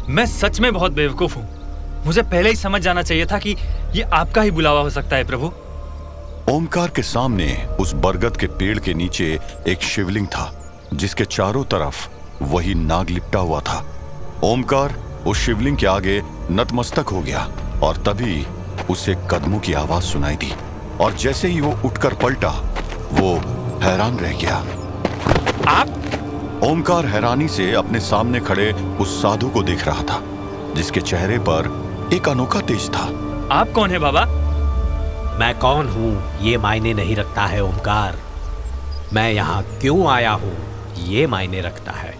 मैं सच में बहुत बेवकूफ हूँ। मुझे पहले ही समझ जाना चाहिए था कि ये आपका ही बुलावा हो सकता है प्रभु। ओमकार के सामने उस बरगद के पेड़ के नीचे एक शिवलिंग था जिसके चारों तरफ वही नाग लिपटा हुआ था। ओमकार उस शिवलिंग के आगे नतमस्तक हो गया और तभी उसे कदमों की आवाज सुनाई दी और जैसे ही वो उठकर पलटा वो हैरान रह गया। आप? ओमकार हैरानी से अपने सामने खड़े उस साधु को देख रहा था जिसके चेहरे पर एक अनोखा तेज था। आप कौन है बाबा? मैं कौन हूं ये मायने नहीं रखता है ओमकार, मैं यहां क्यों आया हूं ये मायने रखता है।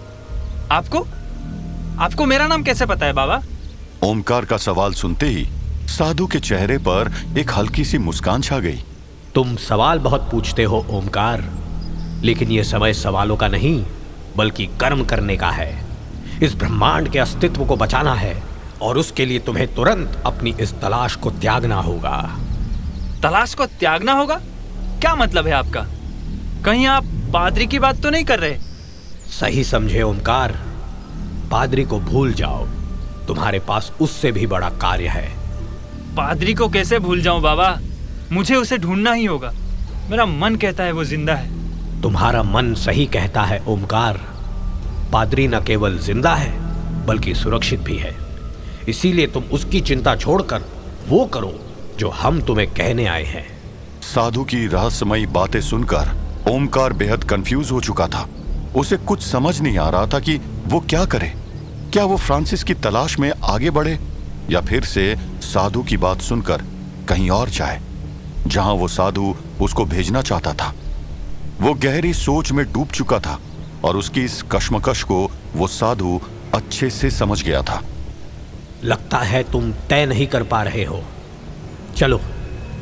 आपको मेरा नाम कैसे पता है बाबा? ओमकार का सवाल सुनते ही साधु के चेहरे पर एक हल्की सी मुस्कान छा गई। तुम सवाल बहुत पूछते हो ओमकार, लेकिन यह समय सवालों का नहीं बल्कि कर्म करने का है। इस ब्रह्मांड के अस्तित्व को बचाना है और उसके लिए तुम्हें तुरंत अपनी इस तलाश को त्यागना होगा। तलाश को त्यागना होगा? क्या मतलब है आपका? कहीं आप पादरी की बात तो नहीं कर रहे? सही समझे ओमकार, पादरी को भूल जाओ, तुम्हारे पास उससे भी बड़ा कार्य है। पादरी को कैसे भूल जाऊं बाबा? मुझे उसे ढूंढना ही होगा। मेरा मन कहता है वो जिंदा है। तुम्हारा मन सही कहता है ओमकार, पादरी न केवल जिंदा है बल्कि सुरक्षित भी है। इसीलिए तुम उसकी चिंता छोड़कर वो करो जो हम तुम्हें कहने आए हैं। साधु की रहस्यमयी बातें सुनकर ओमकार बेहद कंफ्यूज हो चुका था। उसे कुछ समझ नहीं आ रहा था कि वो क्या करे। क्या वो फ्रांसिस की तलाश में आगे बढ़े या फिर से साधु की बात सुनकर कहीं और जाए जहां वो साधु उसको भेजना चाहता था। वो गहरी सोच में डूब चुका था और उसकी इस कश्मकश को वो साधु अच्छे से समझ गया था। लगता है तुम तय नहीं कर पा रहे हो, चलो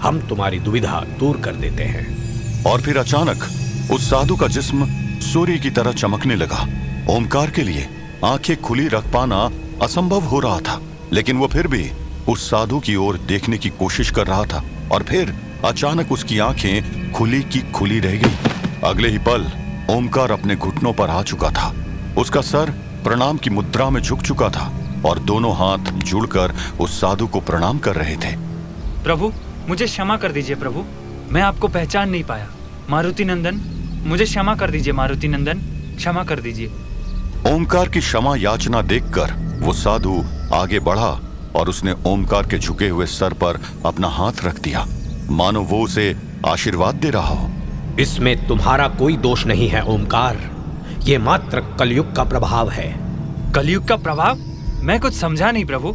हम तुम्हारी दुविधा दूर कर देते हैं। और फिर अचानक उस साधु का जिस्म सूर्य की तरह चमकने लगा। ओमकार के लिए आंखें खुली रख पाना असंभव हो रहा था, लेकिन वो फिर भी उस साधु की ओर देखने की कोशिश कर रहा था और फिर अचानक उसकी आंखें खुली की खुली रह गई। अगले ही पल ओमकार अपने घुटनों पर आ चुका था। उसका सर प्रणाम की मुद्रा में झुक चुका था और दोनों हाथ जुड़कर उस साधु को प्रणाम कर रहे थे। प्रभु, मुझे क्षमा कर दीजिए प्रभु, मैं आपको पहचान नहीं पाया। मारुति नंदन, मुझे क्षमा कर दीजिए। मारुति नंदन, क्षमा कर दीजिए। ओमकार की क्षमा याचना देखकर वो साधु आगे बढ़ा और उसने ओमकार के झुके हुए सर पर अपना हाथ रख दिया, मानो वो उसे आशीर्वाद दे रहा हो। इसमें तुम्हारा कोई दोष नहीं है ओमकार, ये मात्र कलयुग का प्रभाव है। कलयुग का प्रभाव? मैं कुछ समझा नहीं प्रभु।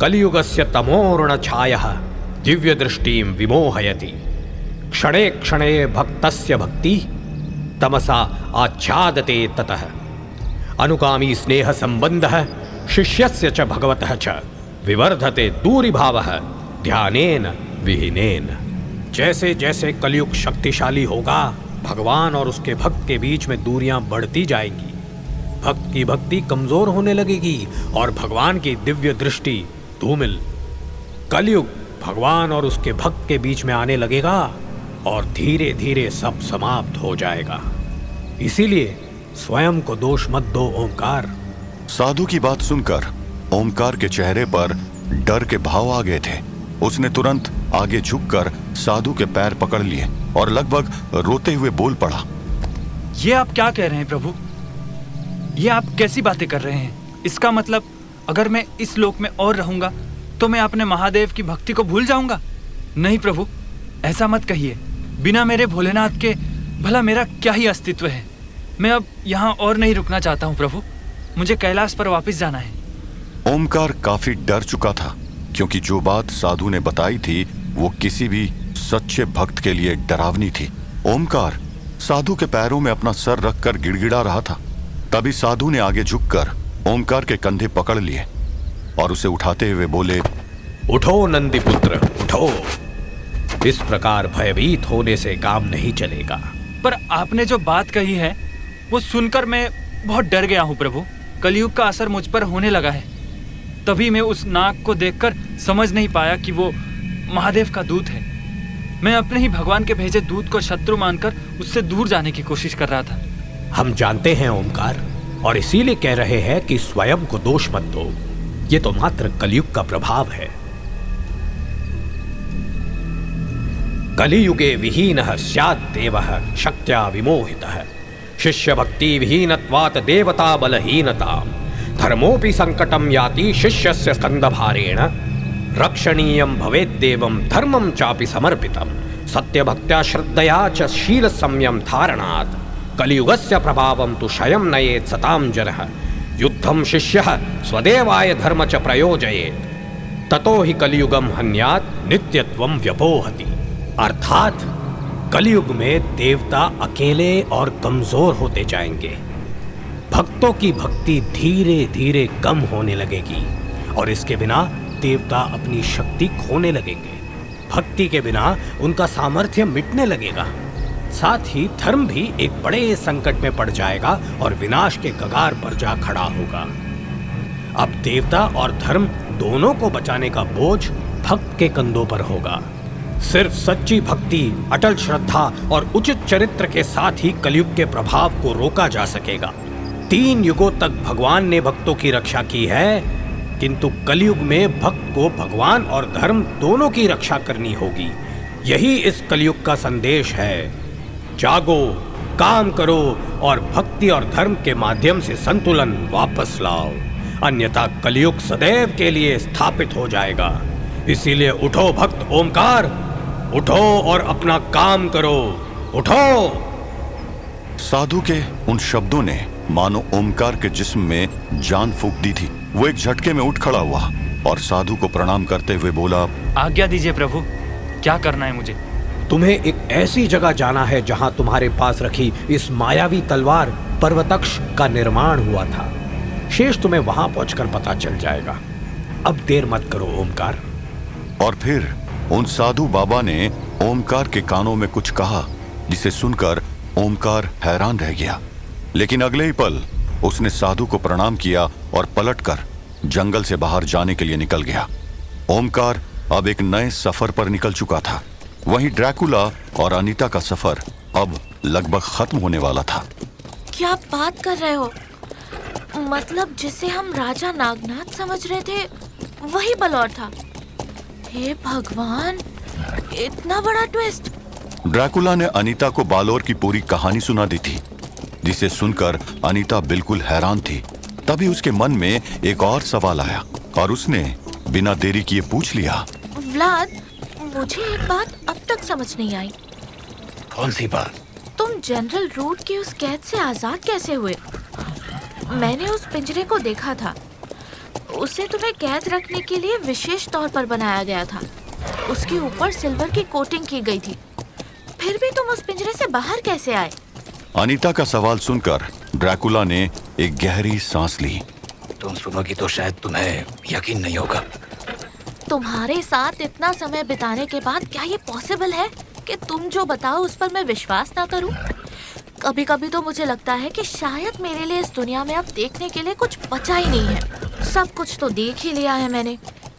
कलियुगस्य तमोर्ण छायः दिव्य दृष्टिं विमोहयति, क्षणे क्षणे भक्तस्य भक्ति तमसा आच्छादते ततः, अनुगामी स्नेह संबंधः शिष्यस्य च भगवतः च विवर्धते दूरिभावः ध्यानेन विहीनेन। जैसे जैसे कलयुग शक्तिशाली होगा, भगवान और उसके भक्त के बीच में दूरियां बढ़ती जाएंगी। भक्त की भक्ति कमजोर होने लगेगी और भगवान की दिव्य दृष्टि धूमिल। कलयुग भगवान और उसके भक्त के बीच में आने लगेगा और धीरे धीरे सब समाप्त हो जाएगा। इसीलिए स्वयं को दोष मत दो ओमकार। साधु की बात सुनकर ओमकार के चेहरे पर डर के भाव आ गए थे। उसने तुरंत आगे झुककर साधु के पैर पकड़ लिए और लगभग रोते हुए बोल पड़ा, ये आप क्या कह रहे हैं प्रभु? ये आप कैसी बातें कर रहे हैं? इसका मतलब अगर मैं इस लोक में और रहूंगा तो मैं अपने महादेव की भक्ति को भूल जाऊंगा? नहीं प्रभु, ऐसा मत कहिए। बिना मेरे भोलेनाथ के भला मेरा क्या ही अस्तित्व है। मैं अब यहाँ और नहीं रुकना चाहता हूँ प्रभु, मुझे कैलाश पर वापस जाना है। ओमकार काफी डर चुका था क्योंकि जो बात साधु ने बताई थी वो किसी भी सच्चे भक्त के लिए डरावनी थी। ओमकार साधु के पैरों में अपना सर रखकर गिड़गिड़ा रहा था। तभी साधु ने आगे झुककर ओमकार के कंधे पकड़ लिए और उसे उठाते हुए बोले, उठो नंदीपुत्र, उठो। इस प्रकार भयभीत होने से काम नहीं चलेगा। पर आपने जो बात कही है वो सुनकर मैं बहुत डर गया हूँ प्रभु। कलयुग का असर मुझ पर होने लगा है। तभी मैं उस नाग को देखकर समझ नहीं पाया कि वो महादेव का दूत है। मैं अपने ही भगवान के भेजे दूत को शत्रु मानकर उससे दूर जाने की कोशिश कर रहा था। हम जानते हैं ओमकार, और इसीलिए कह रहे हैं कि स्वयं को दोष मत दो। ये तो मात्र कलयुग का प्रभाव है। कलियुगे विहीनः स्यात् देवः शक्त्या विमोहितः, शिष्य भक्ति विहीनत्वात् देवता बलहीनताम्, धर्मोऽपि संकटं याति शिष्यस्य स्कन्धभारेण, रक्षणीयं भवेद्देवं धर्मं चापि समर्पितं, सत्यभक्त्या श्रद्धया च शीलसंयम धारणात्, कलियुगस्य प्रभावं तु क्षयं नयेत् सतां जनः, युद्धं शिष्यः स्वदेवाय धर्म च प्रयोजयेत्, ततो हि कलियुगं हन्यात् नित्यत्वं व्यपोहति। अर्थात कलियुग में देवता अकेले और कमजोर होते जाएंगे, भक्तों की भक्ति धीरे धीरे कम होने लगेगी और इसके बिना देवता अपनी शक्ति खोने लगेंगे, भक्ति के बिना उनका सामर्थ्य मिटने लगेगा, साथ ही धर्म भी एक बड़े संकट में पड़ जाएगा और विनाश के कगार पर जा खड़ा होगा। अब देवता और धर्म दोनों को बचाने का बोझ भक्त के कंधों पर होगा। सिर्फ सच्ची भक्ति, अटल श्रद्धा और उचित चरित्र के साथ ही कलयुग के प्रभाव को रोका जा सकेगा। 3 युगों तक भगवान ने भक्तों की रक्षा की है, किंतु कलयुग में भक्त को भगवान और धर्म दोनों की रक्षा करनी होगी। यही इस कलयुग का संदेश है। जागो, काम करो और भक्ति और धर्म के माध्यम से संतुलन वापस लाओ, अन्यथा कलयुग सदैव के लिए स्थापित हो जाएगा। इसीलिए उठो भक्त ओमकार, उठो और अपना काम करो, उठो। साधु के उन शब्दों ने मानो ओमकार के जिस्म में जान फूंक दी थी। वो एक झटके में उठ खड़ा हुआ और साधु को प्रणाम करते हुए बोला, आज्ञा दीजिए प्रभु, क्या करना है मुझे? तुम्हें एक ऐसी जगह जाना है जहां तुम्हारे पास रखी इस मायावी तलवार पर्वतक्ष का निर्माण हुआ था। शेष तुम्हें वहां पहुंचकर पता चल जाएगा। अब देर मत करो ओमकार। और फिर उन साधु बाबा ने ओमकार के कानों में कुछ कहा, जिसे सुनकर ओमकार हैरान रह गया। लेकिन अगले ही पल उसने साधु को प्रणाम किया और पलटकर जंगल से बाहर जाने के लिए निकल गया। ओमकार अब एक नए सफर पर निकल चुका था। वहीं ड्रैकुला और अनीता का सफर अब लगभग खत्म होने वाला था। क्या बात कर रहे हो? मतलब जिसे हम राजा नागनाथ समझ रहे थे वही बलौर था। हे भगवान, इतना बड़ा ट्विस्ट! ड्रैकुला ने अनीता को बालोर की पूरी कहानी सुना दी थी, जिसे सुनकर अनीता बिल्कुल हैरान थी। तभी उसके मन में एक और सवाल आया और उसने बिना देरी किए पूछ लिया, व्लाद, मुझे एक बात अब तक समझ नहीं आई। कौन सी बात? तुम जनरल रूट की उस कैद से आजाद कैसे हुए? मैंने उस पिंजरे को देखा था। उसे तुम्हें कैद रखने के लिए विशेष तौर पर बनाया गया था। उसके ऊपर सिल्वर की कोटिंग की गई थी। फिर भी तुम उस पिंजरे से बाहर कैसे आए? अनीता का सवाल सुनकर ड्रैकुला ने एक गहरी सांस ली। तुम सुनोगी तो शायद तुम्हें यकीन नहीं होगा। तुम्हारे साथ इतना समय बिताने के बाद क्या ये पॉसिबल है कि तुम जो बताओ उस पर मैं विश्वास ना करूं? कभी कभी तो मुझे लगता है कि शायद मेरे लिए इस दुनिया में अब देखने के लिए कुछ बचा ही नहीं है। सब कुछ तो देख ही लिया है मैंने।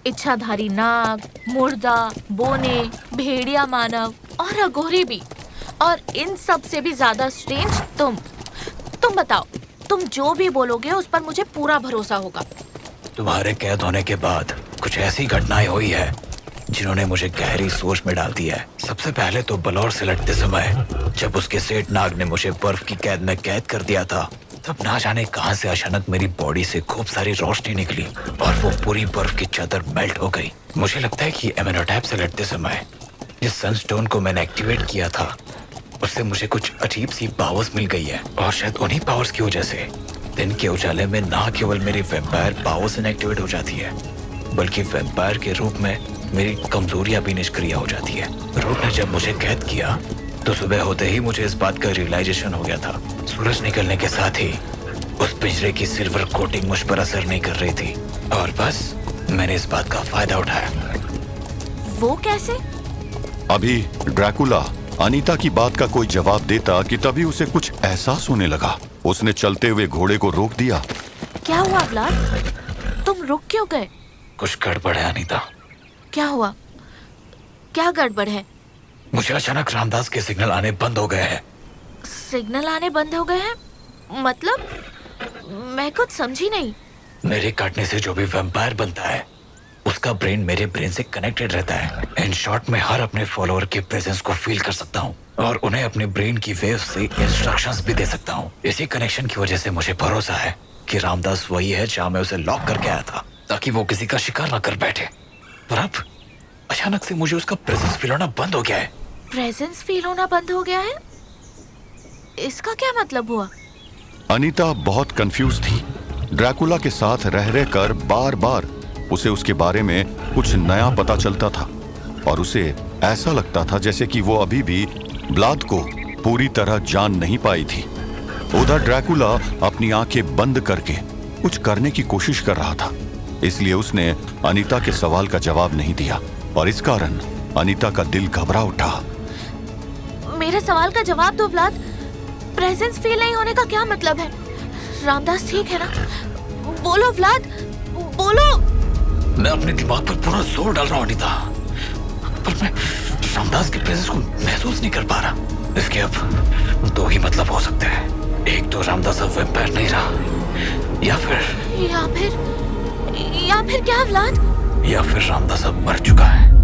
इच्छाधारी नाग, मुर्दा, बोने, भेड़िया मानव और अघोरी भी। और इन सब से भी ज्यादा स्ट्रेंज तुम बताओ, तुम जो भी बोलोगे उस पर मुझे पूरा भरोसा होगा। तुम्हारे कैद होने के बाद कुछ ऐसी घटनाएं हुई है जिन्होंने मुझे गहरी सोच में डाल दिया है। सबसे पहले तो बलौर से लड़ते समय जब उसके सेठ नाग ने मुझे बर्फ की कैद में कैद कर दिया था, तब ना जाने कहां से अचानक मेरी बॉडी से खूब सारी रोशनी निकली और वो पूरी बर्फ की चादर मेल्ट हो गई। मुझे लगता है कि एमेनोटैप से लड़ते समय जिस सनस्टोन को मैंने एक्टिवेट किया था, उससे मुझे कुछ अजीब सी पावर्स मिल गई है। और शायद उन्हीं पावर्स की वजह से दिन के उजाले में ना केवल मेरी वैम्पायर पावर्स इनएक्टिवेट हो जाती है, बल्कि वैम्पायर के रूप में मेरी कमजोरियां भी निष्क्रिय हो जाती है। रूट ने जब मुझे कैद किया तो सुबह होते ही मुझे इस बात का रियलाइजेशन हो गया था। सूरज निकलने के साथ ही उस पिंजरे की सिल्वर कोटिंग मुझ पर असर नहीं कर रही थी और बस मैंने इस बात का फायदा उठाया। वो कैसे? अभी ड्रैकुला अनीता की बात का कोई जवाब देता कि तभी उसे कुछ एहसास होने लगा। उसने चलते हुए घोड़े को रोक दिया। क्या हुआ व्लाद? तुम रुक क्यों गए? कुछ गड़बड़ है अनीता। क्या हुआ? क्या गड़बड़ है? मुझे अचानक रामदास के सिग्नल आने बंद हो गए हैं। सिग्नल आने बंद हो गए हैं? मतलब मैं कुछ समझी नहीं। मेरे काटने से जो भी वैम्पायर बनता है उसका ब्रेन मेरे ब्रेन से कनेक्टेड रहता है। इन शॉर्ट मैं हर अपने फॉलोअर के प्रेजेंस को फील कर सकता हूँ और उन्हें अपने ब्रेन की वेव से इंस्ट्रक्शंस भी दे सकता हूँ। इसी कनेक्शन की वजह से मुझे भरोसा है कि रामदास वही है जहाँ मैं उसे लॉक करके आया था, ताकि वो किसी का शिकार ना कर बैठे। पर अब अचानक से मुझे उसका प्रेजेंस फील होना बंद हो गया है। प्रेजेंस फील होना बंद हो गया है? इसका क्या मतलब हुआ? अनीता बहुत कंफ्यूज थी। ड्रैकुला के साथ रह रहकर बार बार उसे उसके बारे में कुछ नया पता चलता था और उसे ऐसा लगता था जैसे कि वो अभी भी ब्लाद को पूरी तरह जान नहीं पाई थी। उधर ड्रैकुला अपनी आंखें बंद करके कुछ करने की कोशिश कर रहा था, इसलिए उसने अनीता के सवाल का जवाब नहीं दिया और इस कारण अनीता का दिल घबरा उठा। मेरे सवाल का जवाब दो व्लाद। प्रेजेंस फील नहीं होने का क्या मतलब है? रामदास ठीक है ना? बोलो व्लाद, बोलो। मैं अपने दिमाग पर पूरा जोर डाल रहा हूँ अनीता, पर मैं रामदास के प्रेजेंस को महसूस नहीं कर पा रहा। इसके अब दो ही मतलब हो सकते हैं, एक तो रामदास अब वैम्पायर नहीं रहा, या फिर क्या व्लाद? या फिर रामदास अब मर चुका है।